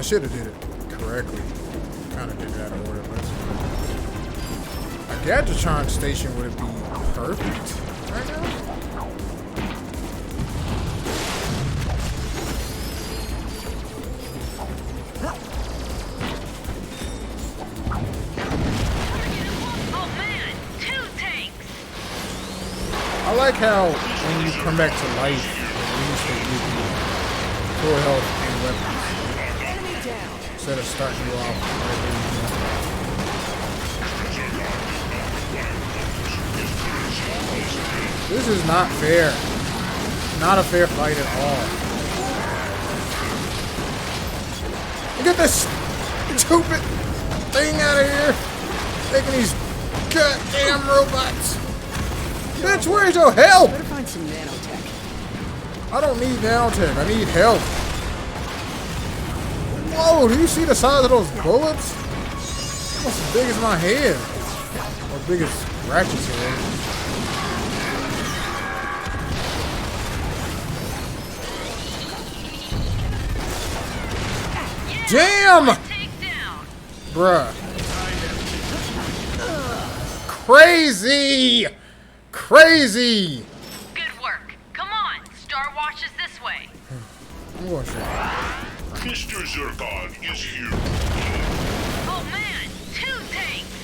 I should have did it correctly. Kind of did that order, but a Gadgetron station would be perfect right now. I like how when you come back to life, it used to give you full health and weapons instead of starting you off right where you are. This is not fair. Not a fair fight at all. Get this stupid thing out of here! Taking these goddamn robots. Bitch, where's your help? Better find some nanotech. I don't need nanotech. I need help. Whoa, do you see the size of those bullets? Almost as big as my head. Or big as Ratchet's head. Damn! Bruh. Crazy! Crazy! Good work. Come on. Star Watch is this way. I'm going to Mr. Zircon is here. Oh man, 2 tanks.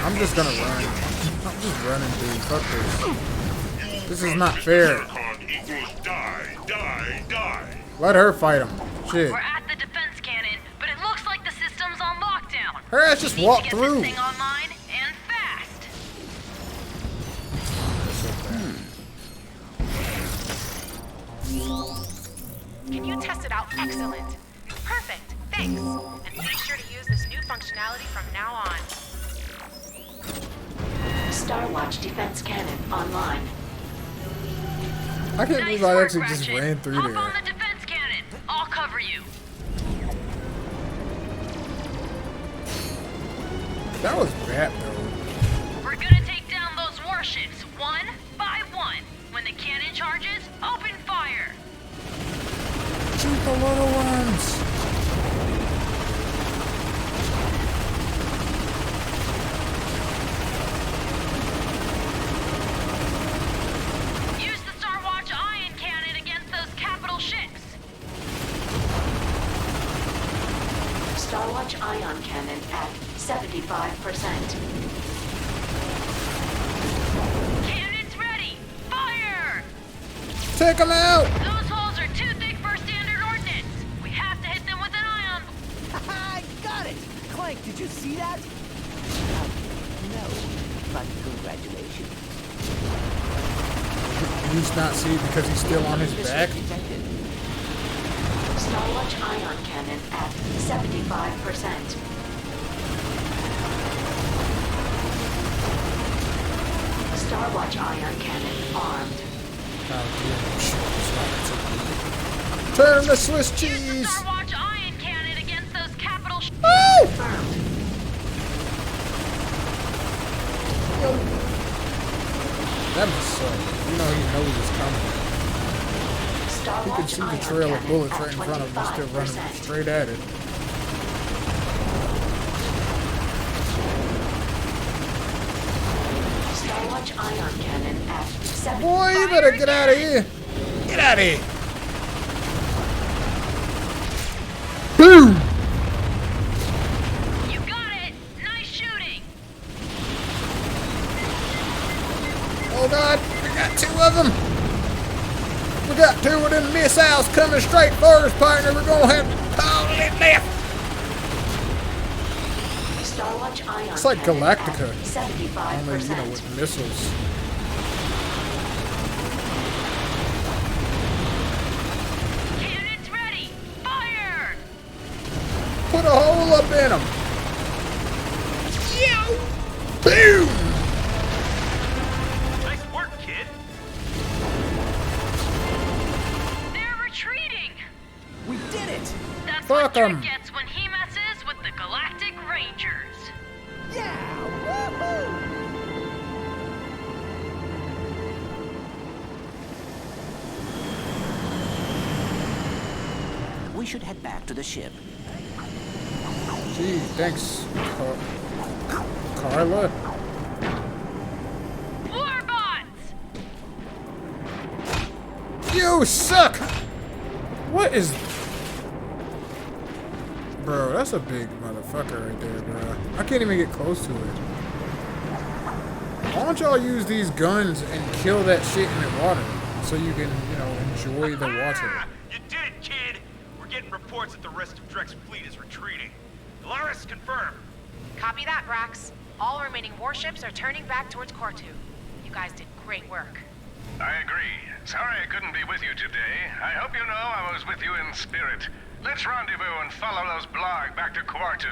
I'm just gonna run. I'm just running, dude. Fuck this. This is not fair. Let her fight him. Shit. We're at the defense cannon, but it looks like the system's on lockdown. Her ass just walked Need to get through. this thing online and fast. Can you test it out? Excellent. Perfect. Thanks. And be sure to use this new functionality from now on. Star Watch defense cannon online. I can't believe I actually just ran through Hop there. on the defense cannon. I'll cover you. That was bad though. We're gonna take down those warships one by one. When the cannon charges, open fire. Shoot the little ones. Use the Star Watch ion cannon against those capital ships. Star Watch ion cannon at 75%. Cannons ready. Fire! Take them out. Those holes are too thick for standard ordnance. We have to hit them with an ion. I got it! Clank, did you see that? No, but congratulations. He's not see it because he's still on his back. Star Watch ion cannon at 75%. Star Watch ion cannon armed. Turn the Swiss Use the cheese. Star Watch ion cannon against those capital ships. Woo! Confirmed. That must suck. You know he knows it's coming. Star You can Watch see the ion trail of cannon bullets at right in front of him. He's still running 25%. straight at it. Star Watch ion cannon at 75%. Boy, you better get out of here. Get out of here. Boom! You got it. Nice shooting. Oh God, we got 2 of them. We got 2 of them missiles coming straight for us, partner. We're gonna have to call it left. Star Watch ion It's like cannon at Galactica. 75%. Only, you know, with missiles. Cannons ready. Fire! Put a hole up in them. Yeah. Boom! Nice work, kid. They're retreating. We did it! That's Fuck what Drake 'em. gets when he messes with the Galactic Rangers. Yeah! Woohoo! should head back to the ship. Gee, thanks, Carla. Warbots! You suck! What is... Bro, that's a big motherfucker right there, bro. I can't even get close to it. Why don't y'all use these guns and kill that shit in the water so you can, you know, enjoy the water? You did it, kid! We're getting reports that the rest of Drek's fleet is retreating. Alaris, confirmed. Copy that, Brax. All remaining warships are turning back towards Cortu. You guys did great work. I agree. Sorry I couldn't be with you today. I hope you know I was with you in spirit. Let's rendezvous and follow those blarg back to Quartu.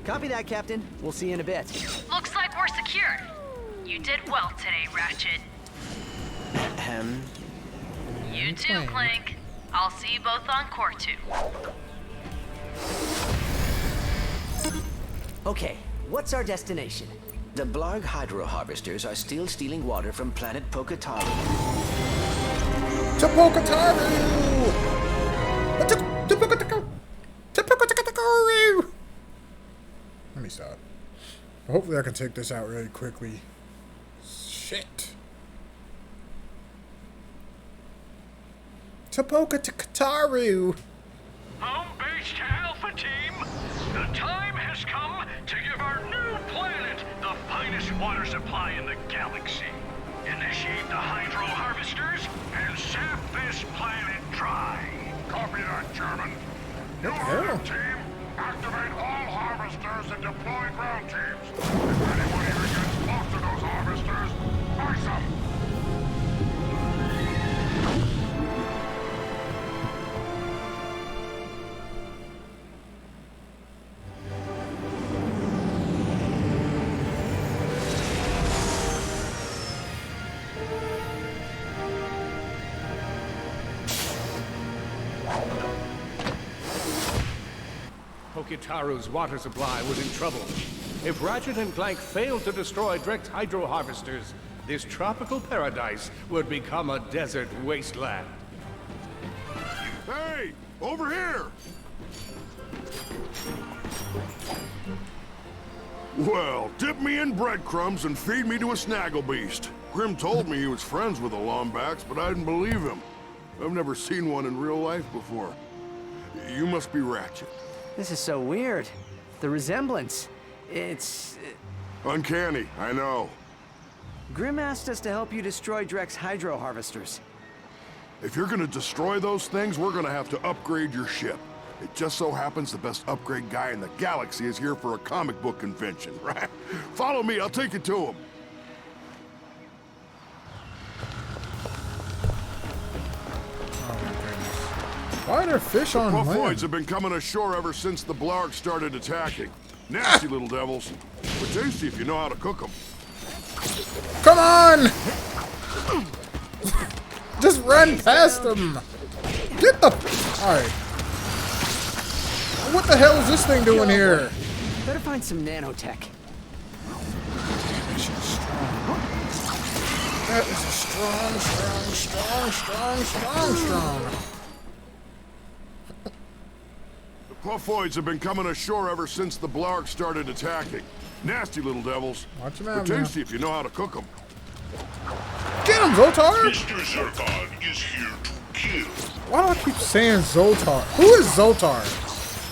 Copy that, Captain. We'll see you in a bit. Looks like we're secured. You did well today, Ratchet. You too, Clank. I'll see you both on Cortu. Okay, what's our destination? The Blarg hydro harvesters are still stealing water from planet Pokataru. To Pokataru! To Pokataru! Let me stop. Hopefully I can take this out really quickly. Shit. To Pokataru! Home base to Alpha Team. The time has come to give our new planet the finest water supply in the galaxy. Initiate the hydro harvesters and sap this planet dry. Copy that, German. You heard it, team. Activate all harvesters and deploy ground teams. If anyone even gets close to those harvesters, ice them. Pokataru's water supply was in trouble. If Ratchet and Clank failed to destroy Drek's hydro harvesters, this tropical paradise would become a desert wasteland. Hey, over here! Well, dip me in breadcrumbs and feed me to a snagglebeast. Grim told me he was friends with the Lombacks, but I didn't believe him. I've never seen one in real life before. You must be Ratchet. This is so weird. The resemblance. It's... Uncanny, I know. Grim asked us to help you destroy Drek's hydro harvesters. If you're gonna destroy those things, we're gonna have to upgrade your ship. It just so happens the best upgrade guy in the galaxy is here for a comic book convention, right? Follow me, I'll take you to him. Why are there fish on land? Puffoids have been coming ashore ever since the Blarg started attacking. Nasty little devils. But tasty if you know how to cook them. Come on! Just run past them! Get the... Alright. What the hell is this thing doing here? Better find some nanotech. That is strong. Puffoids have been coming ashore ever since the Blarg started attacking. Nasty little devils. Watch them But out, tasty if you know how to cook them. Get him, Zoltar! Mr. Zircon is here to kill. Why do I keep saying Zoltar? Who is Zoltar?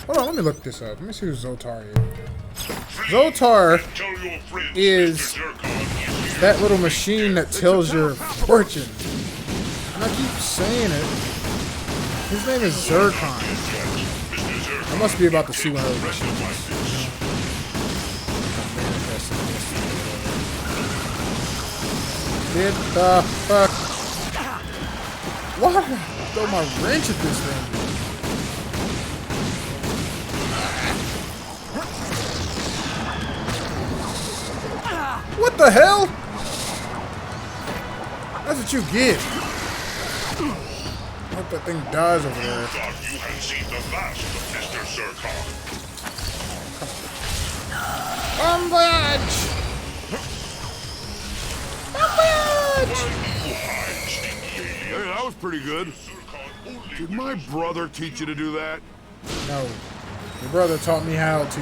Hold on, let me look this up. Let me see who Zoltar is. Zoltar is that little machine that tells your fortune. And I keep saying it. His name is Zircon. I must be about to see one of those machines. Get the fuck. Why did I throw my wrench at this thing? What the hell? That's what you get. I hope that thing dies over there. Thought you had seen the last of Mr. Zircon. Bombage! Bombage! Hey, that was pretty good. Did my brother teach you to do that? No. Your brother taught me how to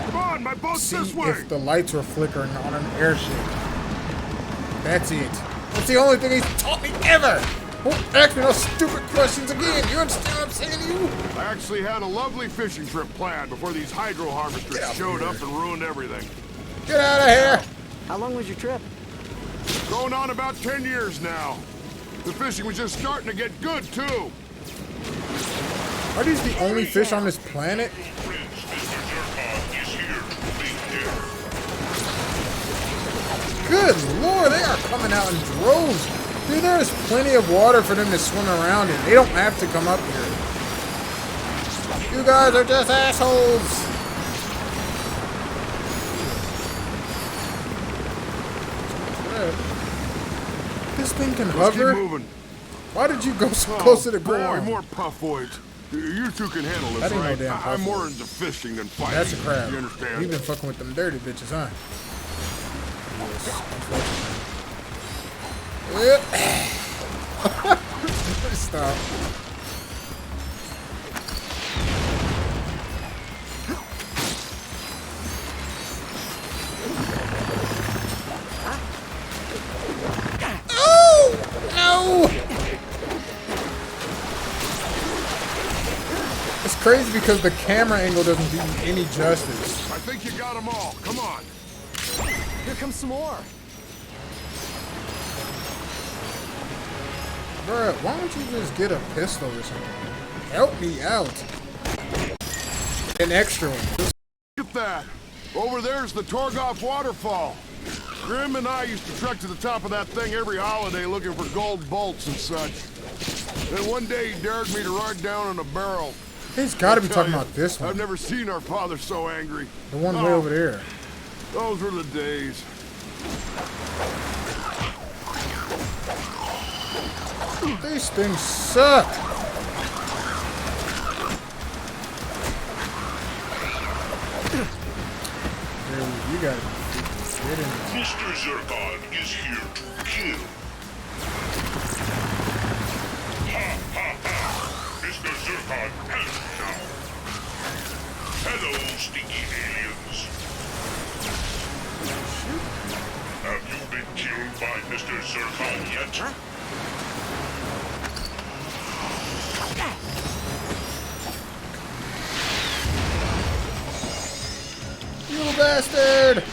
Come on, my boat's see this way! if the lights were flickering on an airship. That's it. That's the only thing he's taught me ever! Don't ask me no stupid questions again. You understand what I'm saying to you? I actually had a lovely fishing trip planned before these hydro harvesters showed up and ruined everything. Get out of here! How long was your trip? Going on about 10 years now. The fishing was just starting to get good, too. Are these the only fish on this planet? Good lord, they are coming out in droves. Dude, there's plenty of water for them to swim around in. They don't have to come up here. You guys are just assholes. This thing can Let's hover? keep moving. Why did you go so close to the boy, ground? more puffoids. You two can handle this, That ain't no right? damn I'm puffoid. more into fishing than fighting. That's a crab. You understand? You've been fucking with them dirty bitches, huh? Yes, stop. Oh! No! It's crazy because the camera angle doesn't do you any justice. I think you got them all. Come on. Here comes some more. Bruh, why don't you just get a pistol or something? Help me out. An extra one. Look at that. Over there's the Torgoff waterfall. Grim and I used to trek to the top of that thing every holiday looking for gold bolts and such. Then one day he dared me to ride down on a barrel. He's got to be talking you, about this one. I've never seen our father so angry. The one way over there. Those were the days. These things suck. Dude, you gotta get in there. Mr. Zircon is here to kill. Ha ha ha! Mr. Zircon has now. Hello, stinky aliens. Have you been killed by Mr. Zircon yet? You bastard!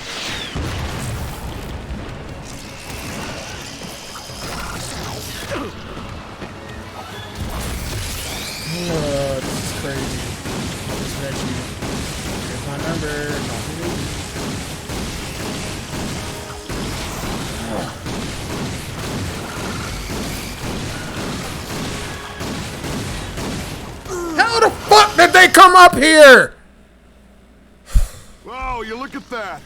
This is crazy. Disconnect you. Here's my number. Call me. How the fuck did they come up here? Wow, you look at that.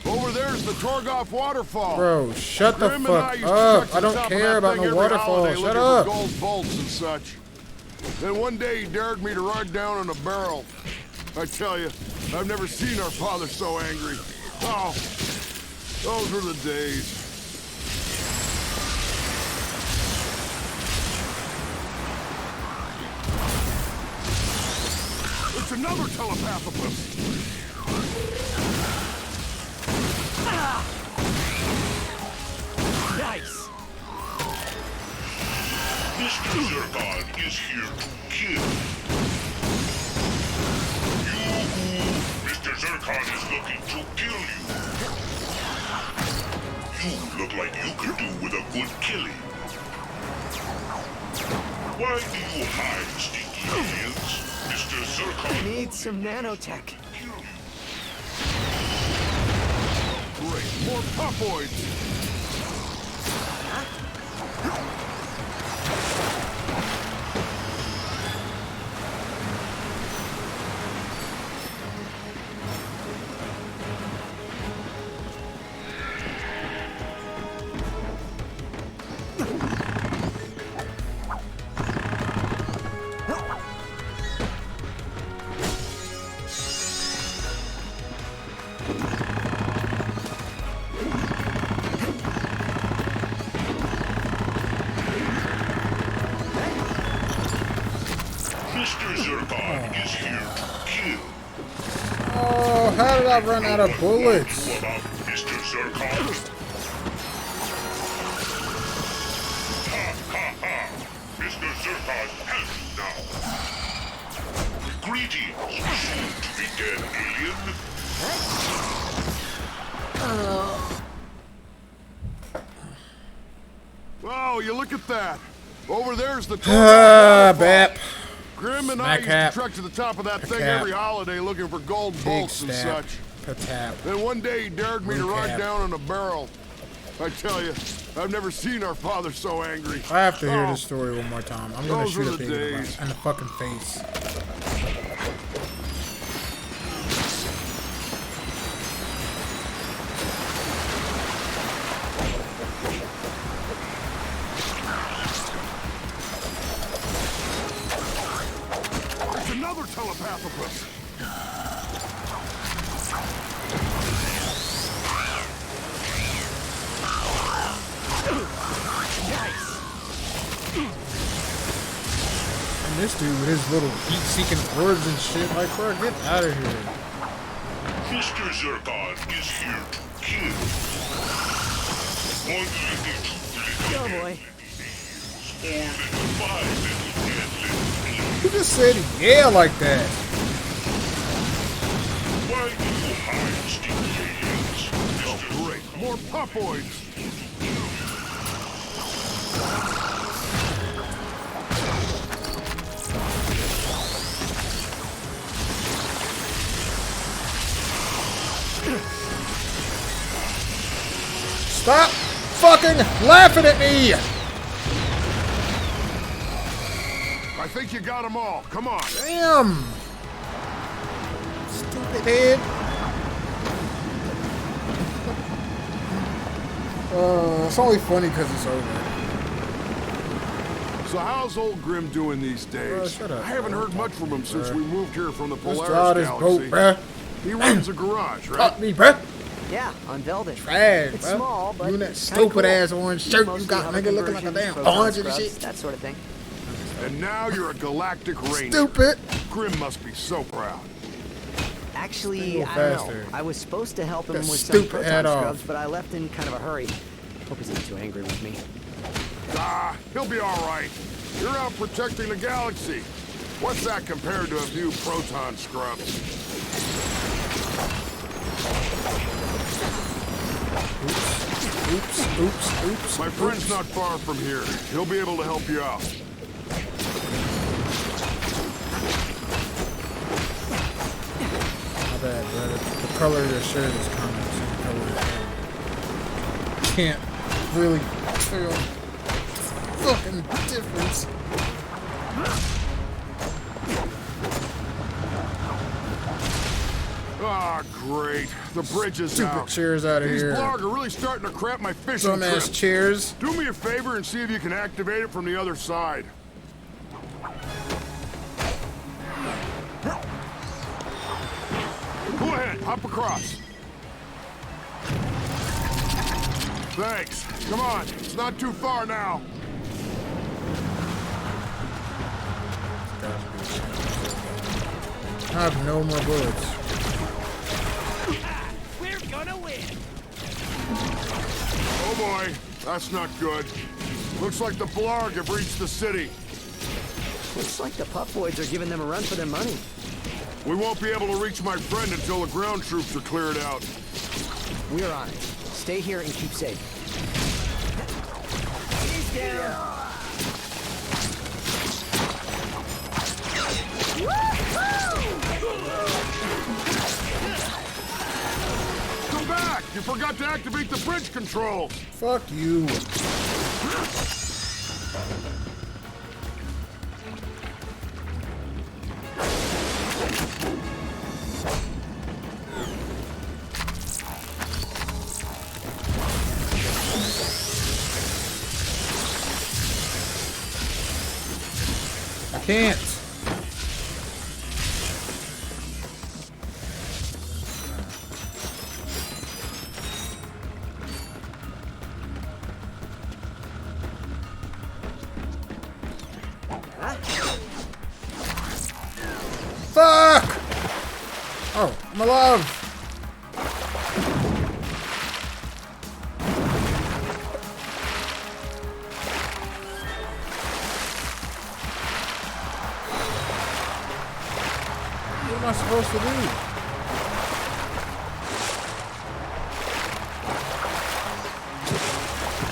Over there's the Torgoff waterfall. Bro, shut the Grim and I fuck used to up. trek to I the don't top of care that about thing no every waterfall. holiday Shut looking up. for gold bolts and such. Then one day he dared me to ride down on a barrel. I tell you, I've never seen our father so angry. Oh, those were the days. It's another telepathopus. Nice. Mr. Zircon is here to kill. Mr. Zircon is looking to kill you. You look like you could do with a good killing. Why do you hide, stinky aliens? Mr. Zircon Need some nanotech. kill you. Great, more puffoids. Mr. Zircon is here to kill. Oh, how did I run out of bullets? What about Mr. Zircon? Ha ha ha! Mr. Zircon has you now. Greetings, soon to be dead alien. Oh, you look at that. Over there's the Bap. Grim and I used to trek to the top of that thing every holiday looking for gold bolts and such. Patap. Then one day he dared me to ride down on a barrel. I tell you, I've never seen our father so angry. I have to hear this story one more time. I'm gonna shoot a pig days. in the fucking face. Another telepathopus. And this dude with his little heat-seeking words and shit, like, bro, get out of here. Mr. Zircon is here to kill. One little Oh boy. Who just said yeah like that? Why do you hide, stinky aliens? Oh, great. More pupoids. Stop fucking laughing at me! I think you got them all. Come on. Damn! Stupid head. It's only funny because it's over. So how's old Grim doing these days? Shut up, I haven't heard much from him since we moved here from the Let's Polaris draw this Galaxy. boat, bruh. He runs a garage, right? Fuck me, bruh. Yeah, unveiled it. Trash, It's bruh. small, but you and that it's kinda stupid cool. ass orange shirt Mostly you got, hover nigga, looking like a conversions, damn proton orange and scrubs, shit. that sort of thing. And now you're a galactic ranger. Stupid. Grim must be so proud. Actually, I don't know. I was supposed to help him That with some stupid proton head off. scrubs, but I left in kind of a hurry. Hope he's not too angry with me. Ah, he'll be all right. You're out protecting the galaxy. What's that compared to a few proton scrubs? Oops. My friend's not far from here. He'll be able to help you out. My bad, brother. The color of your shirt is kind of the same color as him. Can't really tell fucking difference. Ah, great. The bridge is Stupid out. chairs out of These here. blog are really starting to crap my fishing trip. Dumbass chairs. Do me a favor and see if you can activate it from the other side. Go ahead, hop across. Thanks. Come on, it's not too far now. I have no more bullets. We're gonna win. Oh boy, that's not good. Looks like the Blarg have reached the city. Looks like the pupoids are giving them a run for their money. We won't be able to reach my friend until the ground troops are cleared out. We're on it. Stay here and keep safe. He's down. Come back! You forgot to activate the bridge controls! Fuck you. I can't. Oh, I'm alive. What am I supposed to do?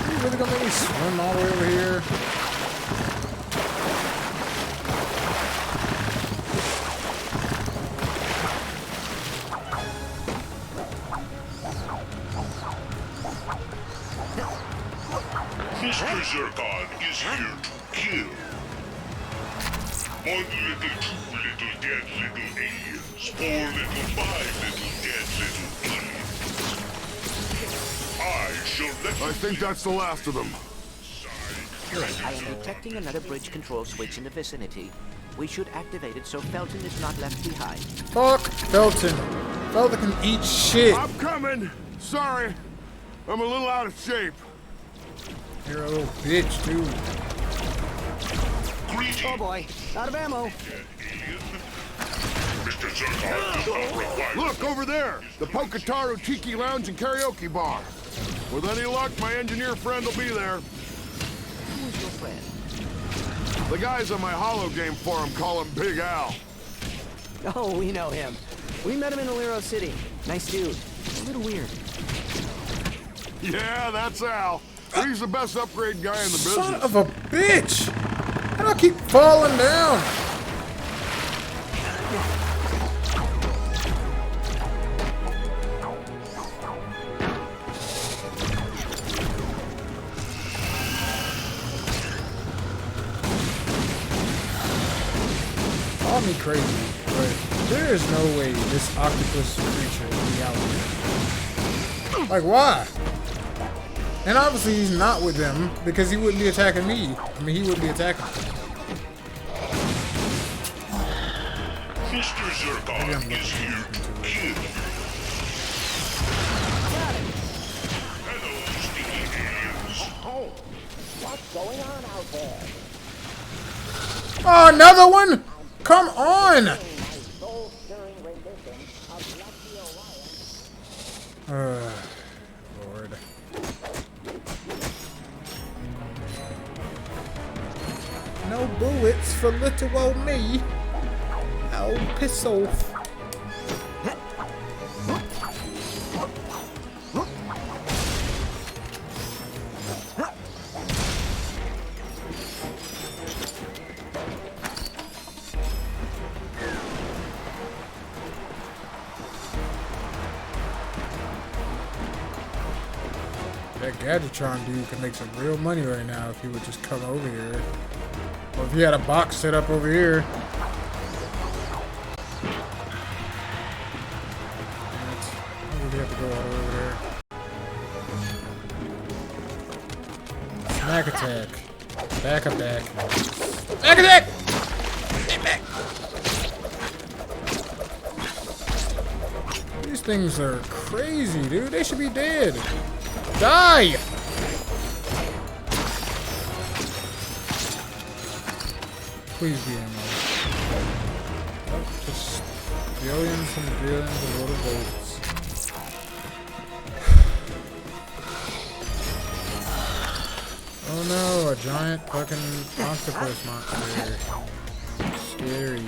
Are you really gonna make me swim all the way over here? Mr. Zircon is here to kill. One little, two little, dead little aliens. 4 little, 5 little, dead little aliens. I shall let you I think that's the last of them. I am detecting another bridge control switch in the vicinity. We should activate it so Felton is not left behind. Fuck Felton. Felton can eat shit. I'm coming. Sorry. I'm a little out of shape. You're a little bitch, too. Oh boy, out of ammo. Mr. Zircon does not require... Look, over there. The Pocataro Tiki Lounge and Karaoke Bar. With any luck, my engineer friend will be there. Who's your friend? The guys on my holo game forum call him Big Al. Oh, we know him. We met him in Alero City. Nice dude. A little weird. Yeah, that's Al. He's the best upgrade guy in the business. Son of a bitch! How do I keep falling down? Call me crazy, but there is no way this octopus creature will be out here. Like, why? And obviously he's not with them because he wouldn't be attacking me. I mean, he wouldn't be attacking me. Mr. Zircon is here to kill. Hello, stinky aliens. Hey, what's going on out there? Oh, another one? Come on! Lord. No bullets for little old me. Oh, piss off. That Gadgetron dude could make some real money right now if he would just come over here. Or if he had a box set up over here. I really have to go all the way over there. Smack attack. Back a back. Back attack! Get back! These things are crazy, dude. They should be dead. Die! Please be ammo. Oh, just billions and billions of little bolts. Oh no, a giant fucking octopus monster. Scary.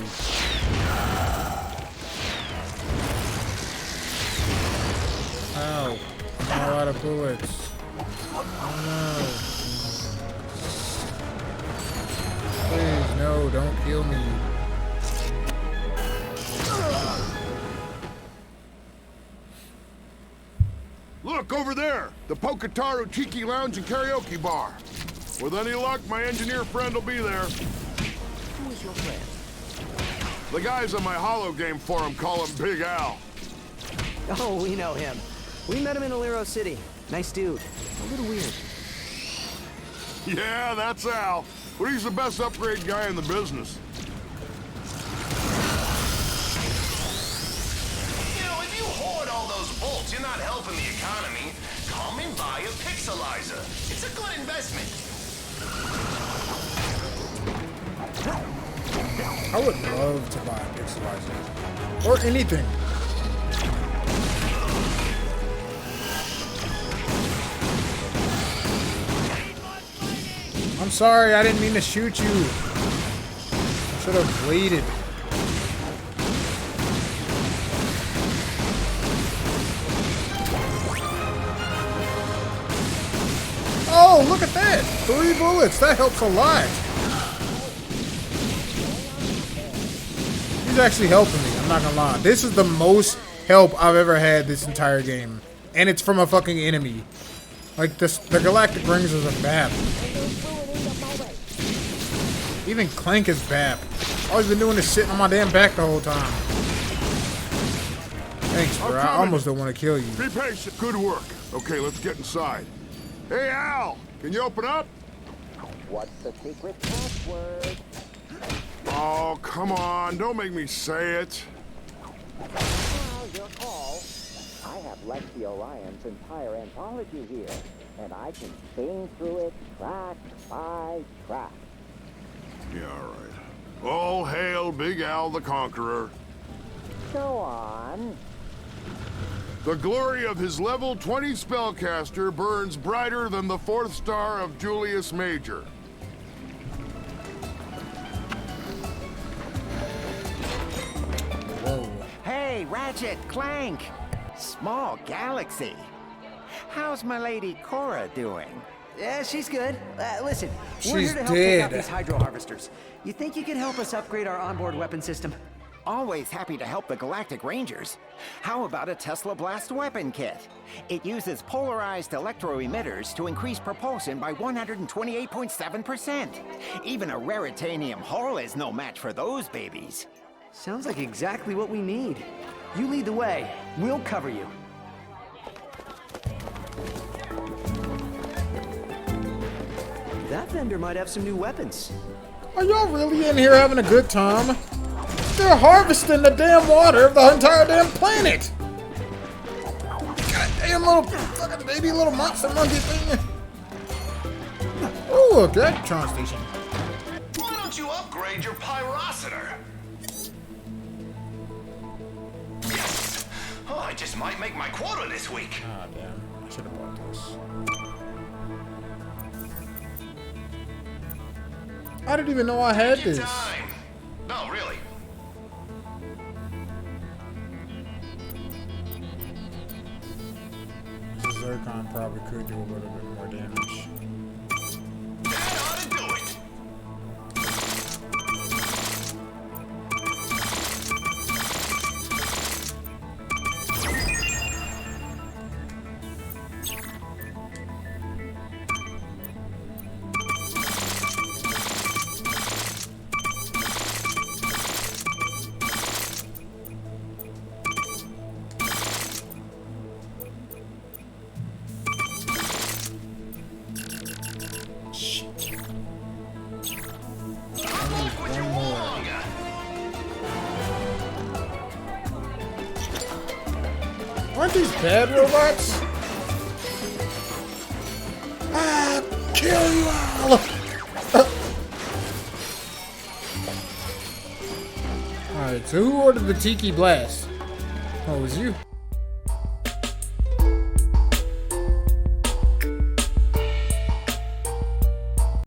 Ow. I'm all out of bullets. Oh no. Please, no, don't kill me. Look, over there. The Pocataro Tiki Lounge and Karaoke Bar. With any luck, my engineer friend will be there. Who is your friend? The guys on my holo game forum call him Big Al. Oh, we know him. We met him in Alero City. Nice dude. A little weird. Yeah, that's Al. But he's the best upgrade guy in the business. You know, if you hoard all those bolts, you're not helping the economy. Come and buy a pixelizer. It's a good investment. I would love to buy a pixelizer. Or anything. I'm sorry, I didn't mean to shoot you. I should have waited. Oh, look at that! 3 bullets. That helps a lot. He's actually helping me. I'm not gonna lie. This is the most help I've ever had this entire game. And it's from a fucking enemy. Like, this, the Galactic Rangers are bad. Even Clank is bad. All he's been doing is sitting on my damn back the whole time. Thanks, bro. I almost don't want to kill you. Be patient. Good work. Okay, let's get inside. Hey, Al! Can you open up? What's the secret password? Oh, come on. Don't make me say it. Well, your call. I have Lexi Orion's entire anthology here, and I can sing through it track by track. Yeah, all right. All hail Big Al the Conqueror. Go on. The glory of his level 20 spellcaster burns brighter than the 4th star of Julius Major. Whoa. Hey, Ratchet, Clank! Small galaxy. How's my lady Cora doing? Yeah, she's good. Listen, we're She's here to help take out dead. these hydro harvesters. You think you can help us upgrade our onboard weapon system? Always happy to help the Galactic Rangers. How about a Tesla Blast weapon kit? It uses polarized electro-emitters to increase propulsion by 128.7%. Even a raritanium hull is no match for those babies. Sounds like exactly what we need. You lead the way. We'll cover you. That vendor might have some new weapons. Are y'all really in here having a good time? They're harvesting the damn water of the entire damn planet! Goddamn little fucking baby little monster monkey thing! Ooh, a Galactron station. Why don't you upgrade your pyrocitor? Yes! Oh, I just might make my quota this week. Ah, damn. I should have bought this. I didn't even know I had Take your this. time. No, really. This Zircon probably could do a little bit more damage. That ought to do it. Aren't these bad robots? Ah, kill you all! Alright, so who ordered the Tiki Blast? Oh, it was you.